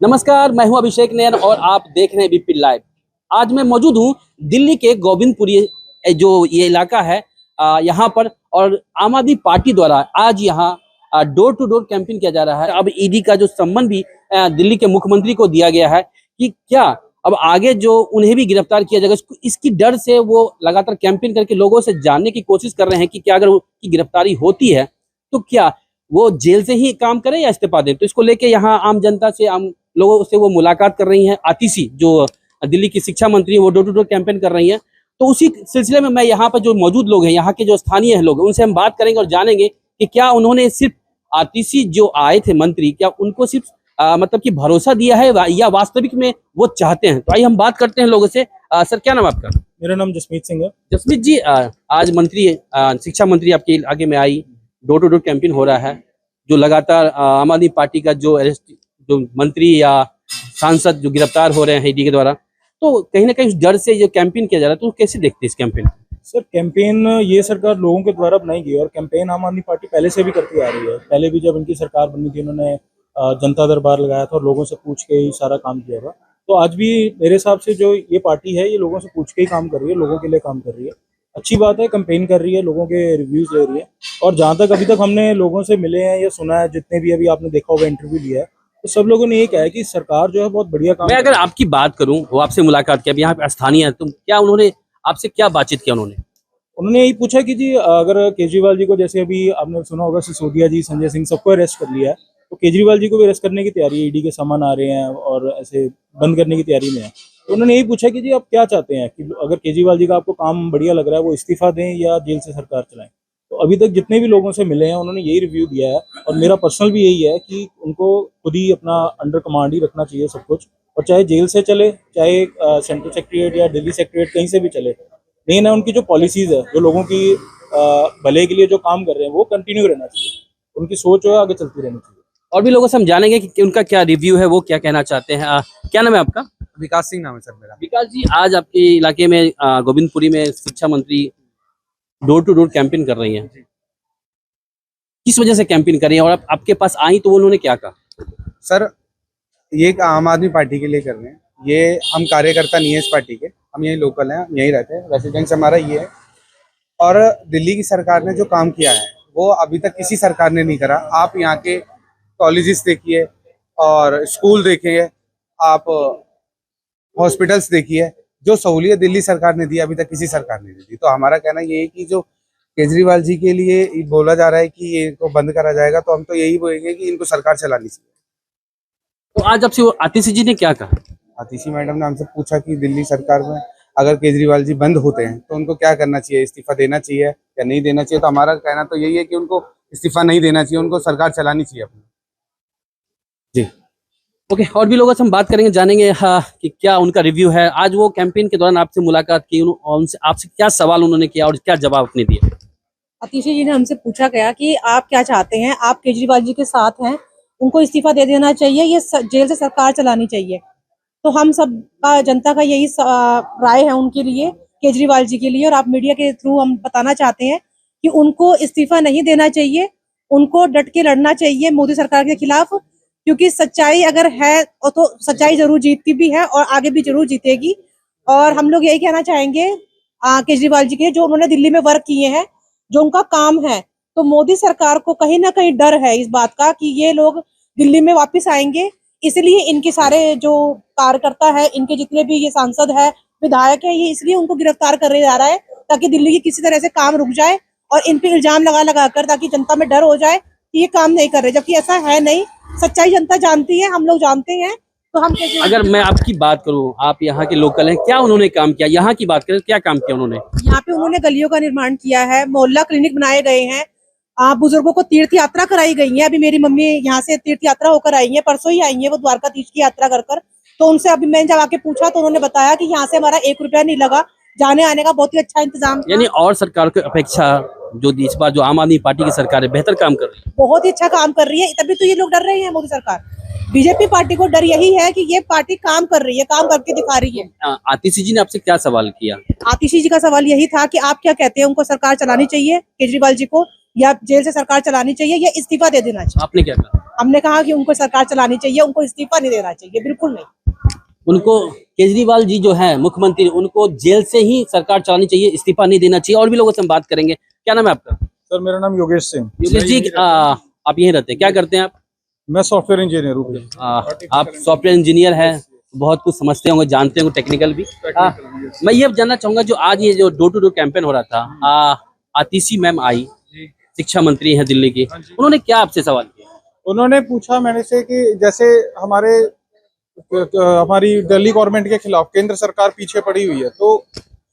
नमस्कार, मैं हूं अभिषेक नैन और आप देख रहे हैं बीपी लाइव। आज मैं मौजूद हूं दिल्ली के गोविंदपुरी जो ये इलाका है यहाँ पर, और आम आदमी पार्टी द्वारा आज यहाँ डोर टू डोर कैंपेन किया जा रहा है। अब ईडी का जो सम्मन भी दिल्ली के मुख्यमंत्री को दिया गया है कि क्या अब आगे जो उन्हें भी गिरफ्तार किया जाएगा, इसकी डर से वो लगातार कैंपेन करके लोगों से जानने की कोशिश कर रहे हैं कि क्या अगर उनकी गिरफ्तारी होती है तो क्या वो जेल से ही काम करें या इस्तीफा दें। तो इसको लेके यहाँ आम जनता से, आम लोगों से वो मुलाकात कर रही हैं। आतिशी जो दिल्ली की शिक्षा मंत्री है, वो डोर टू डोर कैंपेन कर रही हैं। तो उसी सिलसिले में मैं यहाँ पर जो मौजूद लोग हैं, यहाँ के जो स्थानीय लोग, उनसे हम बात करेंगे और जानेंगे कि क्या उन्होंने सिर्फ आतिशी जो आए थे मंत्री, क्या उनको सिर्फ मतलब कि भरोसा दिया है या वास्तविक में वो चाहते हैं। तो आइए हम बात करते हैं लोगों से। सर, क्या नाम आपका? मेरा नाम जसमीत सिंह है। जसमीत जी, आज मंत्री शिक्षा मंत्री आपके आगे में आई, डोर टू डोर कैंपेन हो रहा है, जो लगातार आम आदमी पार्टी का जो मंत्री या सांसद जो गिरफ्तार हो रहे हैं ईडी के द्वारा, तो कहीं ना कहीं उस डर से जो कैंपेन किया जा रहा है, तो कैसे देखते हैं इस कैंपेन? सर, कैंपेन ये सरकार लोगों के द्वारा बनाई गई है और कैंपेन आम आदमी पार्टी पहले से भी करती आ रही है। पहले भी जब इनकी सरकार बनी थी, उन्होंने जनता दरबार लगाया था और लोगों से पूछ के ही सारा काम किया था। तो आज भी मेरे हिसाब से जो ये पार्टी है, ये लोगों से पूछ के ही काम कर रही है, लोगों के लिए काम कर रही है। अच्छी बात है, कैंपेन कर रही है, लोगों के रिव्यूज ले रही है। और जहाँ तक अभी तक हमने लोगों से मिले हैं या सुना है, जितने भी अभी आपने देखा होगा इंटरव्यू लिया है, तो सब लोगों ने ये कहा है कि सरकार जो है बहुत बढ़िया काम। मैं अगर आपकी बात करूं, वो आपसे मुलाकात किया, यहाँ पे स्थानीय है, तो क्या उन्होंने आपसे क्या बातचीत किया? उन्होंने यही पूछा कि जी अगर केजरीवाल जी को, जैसे अभी आपने सुना होगा सिसोदिया जी, संजय सिंह, सबको अरेस्ट कर लिया है, तो केजरीवाल जी को भी अरेस्ट करने की तैयारी है। ईडी के सामान आ रहे हैं और ऐसे बंद करने की तैयारी में है। तो उन्होंने यही पूछा कि जी आप क्या चाहते हैं, कि अगर केजरीवाल जी का आपको काम बढ़िया लग रहा है, वो इस्तीफा दें या जेल से सरकार चलाएं। तो अभी तक जितने भी लोगों से मिले हैं, उन्होंने यही रिव्यू दिया है और मेरा पर्सनल भी यही है कि उनको खुद ही अपना अंडर कमांड ही रखना चाहिए सब कुछ, और चाहे जेल से चले, चाहे सेंट्रल सेक्रेटरीट या दिल्ली सेक्रेटरीट, कहीं से भी चले। मेन है उनकी जो पॉलिसीज है, जो लोगों की भले के लिए जो काम कर रहे हैं, वो कंटिन्यू रहना चाहिए। उनकी सोच जो है आगे चलती रहनी चाहिए। और भी लोगों से हम जानेंगे कि उनका क्या रिव्यू है, वो क्या कहना चाहते हैं। क्या नाम है आपका? विकास सिंह नाम है सर मेरा। विकास जी, आज आपके इलाके में गोविंदपुरी में शिक्षा मंत्री डोर टू डोर कैंपेन कर रही हैं, किस वजह से कैंपेन कर रही हैं और आपके पास आई तो उन्होंने क्या कहा? सर, ये आम आदमी पार्टी के लिए कर रहे हैं। ये हम कार्यकर्ता नहीं है इस पार्टी के, हम यही लोकल हैं, हम यहीं रहते हैं, रेसिडेंस हमारा ये है। और दिल्ली की सरकार ने जो काम किया है, वो अभी तक किसी सरकार ने नहीं करा। आप यहाँ के कॉलेजेस देखिए और स्कूल देखिए, आप हॉस्पिटल्स देखिए, जो सहूलियत दिल्ली सरकार ने दी, अभी तक किसी सरकार ने नहीं दी। तो हमारा कहना ये है कि जो केजरीवाल जी के लिए बोला जा रहा है कि ये इनको बंद करा जाएगा, तो हम तो यही बोलेंगे कि इनको सरकार चलानी चाहिए। तो आज आपसे आतिशी जी ने क्या कहा? आतिशी मैडम ने हमसे पूछा कि दिल्ली सरकार में अगर केजरीवाल जी बंद होते हैं तो उनको क्या करना चाहिए, इस्तीफा देना चाहिए या नहीं देना चाहिए। तो हमारा कहना तो यही है कि उनको इस्तीफा नहीं देना चाहिए, उनको सरकार चलानी चाहिए अपनी। जी ओके, और भी लोगों से हम बात करेंगे, जानेंगे कि क्या उनका रिव्यू है। आज वो कैंपेन के दौरान आपसे मुलाकात की, उनसे आपसे क्या सवाल उन्होंने किया और क्या जवाब आपने दिया? आतिशी जी ने हमसे पूछा गया कि आप क्या चाहते हैं, आप केजरीवाल जी के साथ हैं, उनको इस्तीफा दे देना चाहिए, ये जेल से सरकार चलानी चाहिए। तो हम सब का, जनता का यही राय है उनके लिए, केजरीवाल जी के लिए। और आप मीडिया के थ्रू हम बताना चाहते हैं कि उनको इस्तीफा नहीं देना चाहिए, उनको डट के लड़ना चाहिए मोदी सरकार के खिलाफ, क्योंकि सच्चाई अगर है तो सच्चाई जरूर जीतती भी है और आगे भी जरूर जीतेगी। और हम लोग यही कहना चाहेंगे केजरीवाल जी के, जो उन्होंने दिल्ली में वर्क किए हैं, जो उनका काम है, तो मोदी सरकार को कहीं ना कहीं डर है इस बात का कि ये लोग दिल्ली में वापस आएंगे। इसलिए इनके सारे जो कार्यकर्ता है, इनके जितने भी ये सांसद है, विधायक है, ये इसलिए उनको गिरफ्तार कर जा रहा है ताकि दिल्ली की किसी तरह से काम रुक जाए और इन पे इल्जाम लगा कर, ताकि जनता में डर हो जाए कि ये काम नहीं कर रहे, जबकि ऐसा है नहीं। सच्चाई जनता जानती है, हम लोग जानते हैं। तो हम अगर मैं आपकी बात करूं, आप यहाँ के लोकल हैं, क्या उन्होंने काम किया? यहाँ की बात करें, क्या काम किया उन्होंने? यहाँ पे उन्होंने गलियों का निर्माण किया है, मोहल्ला क्लिनिक बनाए गए हैं, बुजुर्गों को तीर्थ यात्रा कराई गई है। अभी मेरी मम्मी यहाँ से तीर्थ यात्रा होकर आई है, परसों ही आई है वो द्वारकाधीश की यात्रा कर। तो उनसे अभी मैंने जब आके पूछा तो उन्होंने बताया कि यहाँ से हमारा 1 रुपया नहीं लगा, जाने आने का बहुत ही अच्छा इंतजाम। यानी और सरकार की अपेक्षा जो इस बार जो आम आदमी पार्टी की सरकार है, बेहतर काम कर रही है, बहुत ही अच्छा काम कर रही है। तभी तो ये लोग डर रहे हैं मोदी सरकार। बीजेपी पार्टी को डर यही है कि ये पार्टी काम कर रही है, काम करके दिखा रही है। आतिशी जी ने आपसे क्या सवाल किया? आतिशी जी का सवाल यही था कि आप क्या कहते हैं, उनको सरकार चलानी चाहिए केजरीवाल जी को, या जेल से सरकार चलानी चाहिए, या इस्तीफा दे देना चाहिए? आपने क्या कहा? हमने कहा कि उनको सरकार चलानी चाहिए, उनको इस्तीफा नहीं देना चाहिए, बिल्कुल नहीं। उनको केजरीवाल जी जो है मुख्यमंत्री, उनको जेल से ही सरकार चलानी चाहिए, इस्तीफा नहीं देना चाहिए। और भी लोगों से हम बात करेंगे। क्या नाम है आपका? सर मेरा नाम योगेश सिंह। योगेश जी, आप यहीं रहते हैं, क्या करते हैं आप? मैं सॉफ्टवेयर इंजीनियर हूँ। आप सॉफ्टवेयर इंजीनियर हैं, बहुत कुछ समझते होंगे, जानते होंगे टेक्निकल भी। मैं ये जानना चाहूंगा, जो आज ये जो डोर टू डोर कैंपेन हो रहा था, आतिशी मैम आई, शिक्षा मंत्री हैं दिल्ली की, उन्होंने क्या आपसे सवाल किया? उन्होंने पूछा मैंने से कि जैसे हमारी दिल्ली गवर्नमेंट के खिलाफ केंद्र सरकार पीछे पड़ी हुई है, तो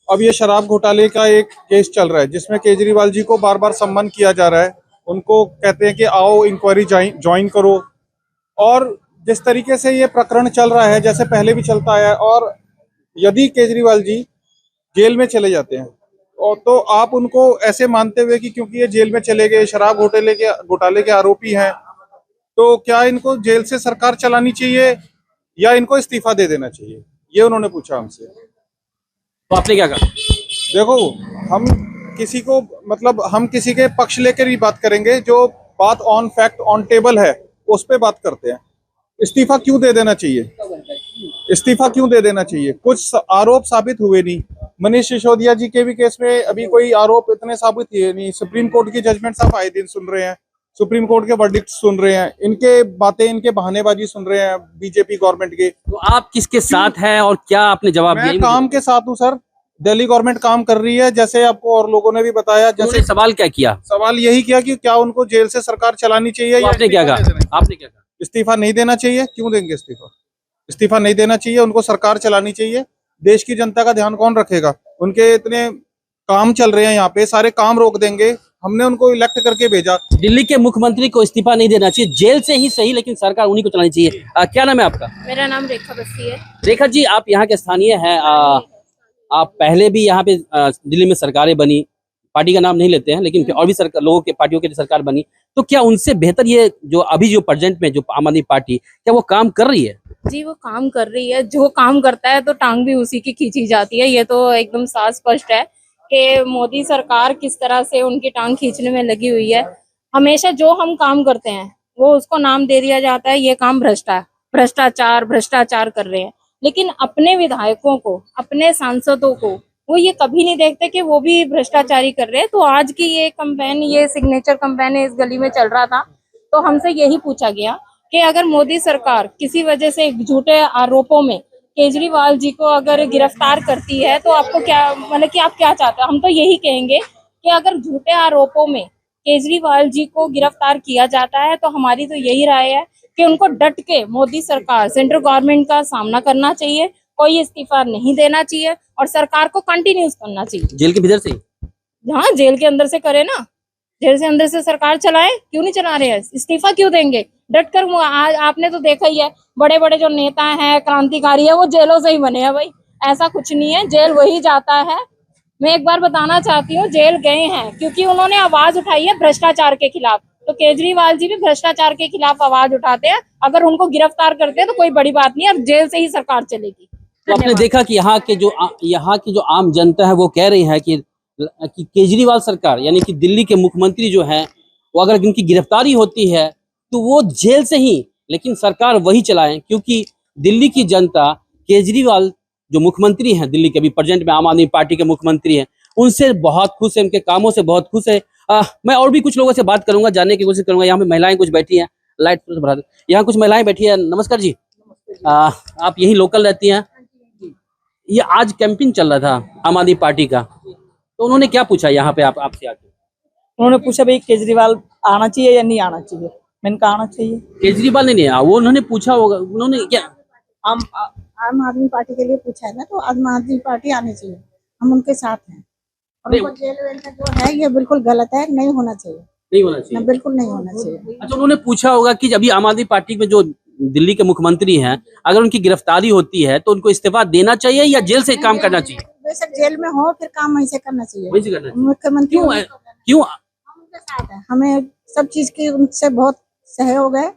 अब ये शराब घोटाले का एक केस चल रहा है जिसमें केजरीवाल जी को बार बार सम्मन किया जा रहा है। उनको कहते हैं कि आओ इंक्वायरी ज्वाइन करो, और जिस तरीके से ये प्रकरण चल रहा है जैसे पहले भी चलता है, और यदि केजरीवाल जी जेल में चले जाते हैं और तो आप उनको ऐसे मानते हुए कि क्योंकि ये जेल में चले गए, शराब घोटाले के आरोपी हैं, तो क्या इनको जेल से सरकार चलानी चाहिए या इनको इस्तीफा दे देना चाहिए, ये उन्होंने पूछा हमसे। तो आपने क्या कहा? देखो, हम किसी के पक्ष लेकर ही बात करेंगे, जो बात ऑन फैक्ट ऑन टेबल है उस पे बात करते हैं। इस्तीफा क्यों दे देना चाहिए? इस्तीफा क्यों दे देना चाहिए? कुछ आरोप साबित हुए नहीं। मनीष सिसोदिया जी के भी केस में अभी कोई आरोप इतने साबित हुए नहीं। सुप्रीम कोर्ट की जजमेंट आप आए दिन सुन रहे हैं, सुप्रीम कोर्ट के वर्डिक्ट सुन रहे हैं, इनके बहानेबाजी सुन रहे हैं बीजेपी गवर्नमेंट के। तो आप किसके साथ हैं और क्या आपने जवाब दिया? मैं काम के साथ हूँ सर, दिल्ली गवर्नमेंट काम कर रही है, जैसे आपको और लोगों ने भी बताया। जैसे सवाल क्या किया? सवाल यही किया कि क्या उनको जेल से सरकार चलानी चाहिए, तो आपने क्या कहा? आपने क्या कहा? इस्तीफा नहीं देना चाहिए। क्यों देंगे इस्तीफा? इस्तीफा नहीं देना चाहिए, उनको सरकार चलानी चाहिए। देश की जनता का ध्यान कौन रखेगा? उनके इतने काम चल रहे हैं यहाँ पे, सारे काम रोक देंगे। हमने उनको इलेक्ट करके भेजा। दिल्ली के मुख्यमंत्री को इस्तीफा नहीं देना चाहिए, जेल से ही सही, लेकिन सरकार उन्हीं को चलानी चाहिए। क्या नाम है आपका? मेरा नाम रेखा बस्ती है। रेखा जी, आप यहाँ के स्थानीय हैं। आप पहले भी यहाँ पे दिल्ली में सरकारें बनी, पार्टी का नाम नहीं लेते हैं, लेकिन और भी लोगों के पार्टियों की सरकार बनी, तो क्या उनसे बेहतर ये जो अभी जो प्रेजेंट में जो आम आदमी पार्टी, क्या वो काम कर रही है? जी, वो काम कर रही है। जो काम करता है तो टांग भी उसी की खींची जाती है। ये तो एकदम साफ स्पष्ट है कि मोदी सरकार किस तरह से उनकी टांग खींचने में लगी हुई है। हमेशा जो हम काम करते हैं वो उसको नाम दे दिया जाता है, ये काम भ्रष्टाचार कर रहे हैं। लेकिन अपने विधायकों को, अपने सांसदों को वो ये कभी नहीं देखते कि वो भी भ्रष्टाचारी कर रहे हैं। तो आज की ये कैंपेन, ये सिग्नेचर कैंपेन इस गली में चल रहा था, तो हमसे यही पूछा गया कि अगर मोदी सरकार किसी वजह से झूठे आरोपों में केजरीवाल जी को अगर गिरफ्तार करती है तो आपको क्या, मतलब कि आप क्या चाहते हैं? हम तो यही कहेंगे कि अगर झूठे आरोपों में केजरीवाल जी को गिरफ्तार किया जाता है तो हमारी तो यही राय है कि उनको डट के मोदी सरकार, सेंट्रल गवर्नमेंट का सामना करना चाहिए, कोई इस्तीफा नहीं देना चाहिए और सरकार को कंटिन्यूस करना चाहिए। जेल के भीतर से? हाँ, जेल के अंदर से करे ना, जेल से अंदर से सरकार चलाए। क्यों नहीं चला रहे हैं? इस्तीफा क्यों देंगे? डट कर। आपने तो देखा ही है, बड़े बड़े जो नेता हैं, क्रांतिकारी है, वो जेलों से ही बने हैं भाई। ऐसा कुछ नहीं है, जेल वही जाता है। मैं एक बार बताना चाहती हूँ, जेल गए हैं क्योंकि उन्होंने आवाज उठाई है भ्रष्टाचार के खिलाफ। तो केजरीवाल जी भी भ्रष्टाचार के खिलाफ आवाज उठाते हैं। अगर उनको गिरफ्तार करते हैं तो कोई बड़ी बात नहीं है, अब जेल से ही सरकार चलेगी। तो आपने देखा कि यहाँ की जो आम जनता है वो कह रही है कि केजरीवाल सरकार, यानी कि दिल्ली के मुख्यमंत्री जो हैं, वो अगर इनकी गिरफ्तारी होती है तो वो जेल से ही, लेकिन सरकार वही चलाएं, क्योंकि दिल्ली की जनता केजरीवाल जो मुख्यमंत्री हैं दिल्ली के, अभी प्रेजेंट में आम आदमी पार्टी के मुख्यमंत्री हैं, उनसे बहुत खुश है, उनके कामों से बहुत खुश है। मैं और भी कुछ लोगों से बात करूंगा, जानने की कोशिश करूंगा। यहाँ पे महिलाएं कुछ बैठी हैं, लाइट बढ़ा दो। यहाँ कुछ महिलाएं बैठी है। नमस्कार जी, आप यही लोकल रहती हैं? ये आज कैंपेन चल रहा था आम आदमी पार्टी का, तो उन्होंने क्या पूछा यहाँ पे आपसे आके? उन्होंने पूछा भाई केजरीवाल आना चाहिए या नहीं आना चाहिए। मैंने कहा आना चाहिए। केजरीवाल ने नहीं आया, वो उन्होंने पूछा होगा। उन्होंने क्या आम आदमी पार्टी के लिए पूछा है ना, तो आम आदमी पार्टी आनी चाहिए, हम उनके साथ हैं। और उनको जेल वेल का जो है ये बिल्कुल गलत है, नहीं होना चाहिए, नहीं होना चाहिए, बिल्कुल नहीं होना चाहिए। अच्छा, उन्होंने पूछा होगा कि अभी आम आदमी पार्टी में जो दिल्ली के मुख्यमंत्री हैं, अगर उनकी गिरफ्तारी होती है तो उनको इस्तीफा देना चाहिए या जेल से काम करना चाहिए? बेशक जेल में हो, फिर काम वहीं से करना चाहिए, वहीं से करना चाहिए। मुख्यमंत्री क्यों? हम उनके साथ हैं, हमें सब चीज की उनसे बहुत सहयोग है।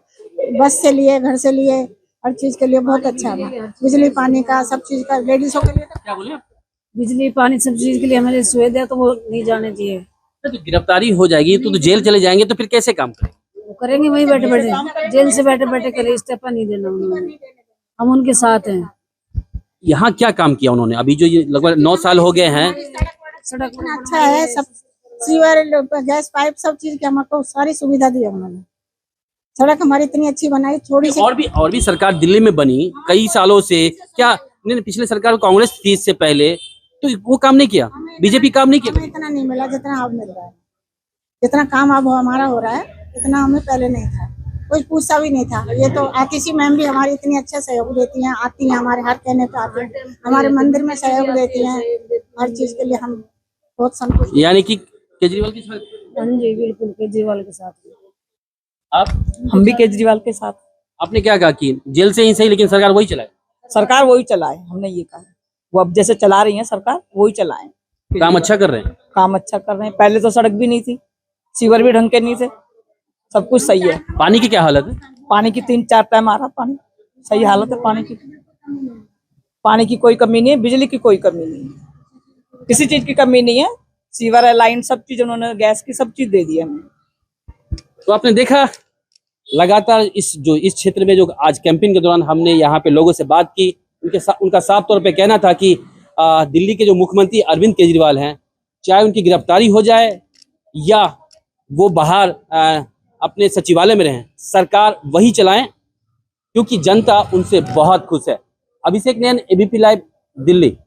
बस से लिए, घर से लिए, हर चीज के लिए बहुत अच्छा है। बिजली पानी का, सब चीज का, लेडीजों के लिए क्या बोले? बिजली पानी सब चीज के लिए हमारी सुविधा, तो वो नहीं जाने चाहिए। तो गिरफ्तारी हो जाएगी तो जेल चले जाएंगे, तो फिर कैसे काम करेंगे? करेंगे वही बैठे बैठे, जेल से बैठे बैठे करे, इस्तीफा नहीं देना उन्होंने, हम उनके साथ हैं। यहाँ क्या काम किया उन्होंने? अभी जो ये लगभग 9 साल हो गए हैं, सड़क इतना अच्छा है, सब सीवर गैस पाइप सब चीज की हमको सारी सुविधा दी है उन्होंने। सड़क हमारी इतनी अच्छी बनाई, थोड़ी सी और भी सरकार दिल्ली में बनी कई सालों से, क्या नहीं, पिछले सरकार कांग्रेस थी इससे पहले, तो वो काम नहीं किया, बीजेपी काम नहीं किया? हमें इतना नहीं मिला जितना अब मिल रहा है, जितना काम अब हमारा हो रहा है इतना हमें पहले नहीं था, कोई पूछता भी नहीं था। ये तो आतिशी मैम भी हमारी इतनी अच्छा सहयोग देती हैं, आती हैं हमारे हर कहने पे आती हैं, हमारे मंदिर में सहयोग देती हैं, हर चीज के लिए हम बहुत संतुष्ट। यानी कि केजरीवाल के साथ हाँ जी बिल्कुल, केजरीवाल के साथ। आप, हम भी केजरीवाल के साथ। आपने क्या कहा कि जेल से ही सही लेकिन सरकार वही चलाए? सरकार वही चलाए, हमने ये कहा। वो अब जैसे चला रही है सरकार वही चलाए। काम अच्छा कर रहे हैं? काम अच्छा कर रहे हैं। पहले तो सड़क भी नहीं थी, सीवर भी ढंग के नहीं थे, सब कुछ सही है। पानी की क्या हालत है? पानी की 3-4 टाइम आ रहा पानी, सही हालत है पानी की। पानी की कोई कमी नहीं है, बिजली की कोई कमी नहीं है, किसी चीज की कमी नहीं है। सीवर है, लाइन, सब चीज उन्होंने, गैस की सब चीज दे दी है हमें। तो आपने देखा लगातार इस क्षेत्र में जो आज कैंपेन के दौरान हमने यहाँ पे लोगों से बात की, उनका साफ तौर पे कहना था कि दिल्ली के जो मुख्यमंत्री अरविंद केजरीवाल हैं, चाहे उनकी गिरफ्तारी हो जाए या वो बाहर अपने सचिवालय में रहें, सरकार वही चलाएं क्योंकि जनता उनसे बहुत खुश है। अभिषेक नैन, एबीपी लाइव, दिल्ली।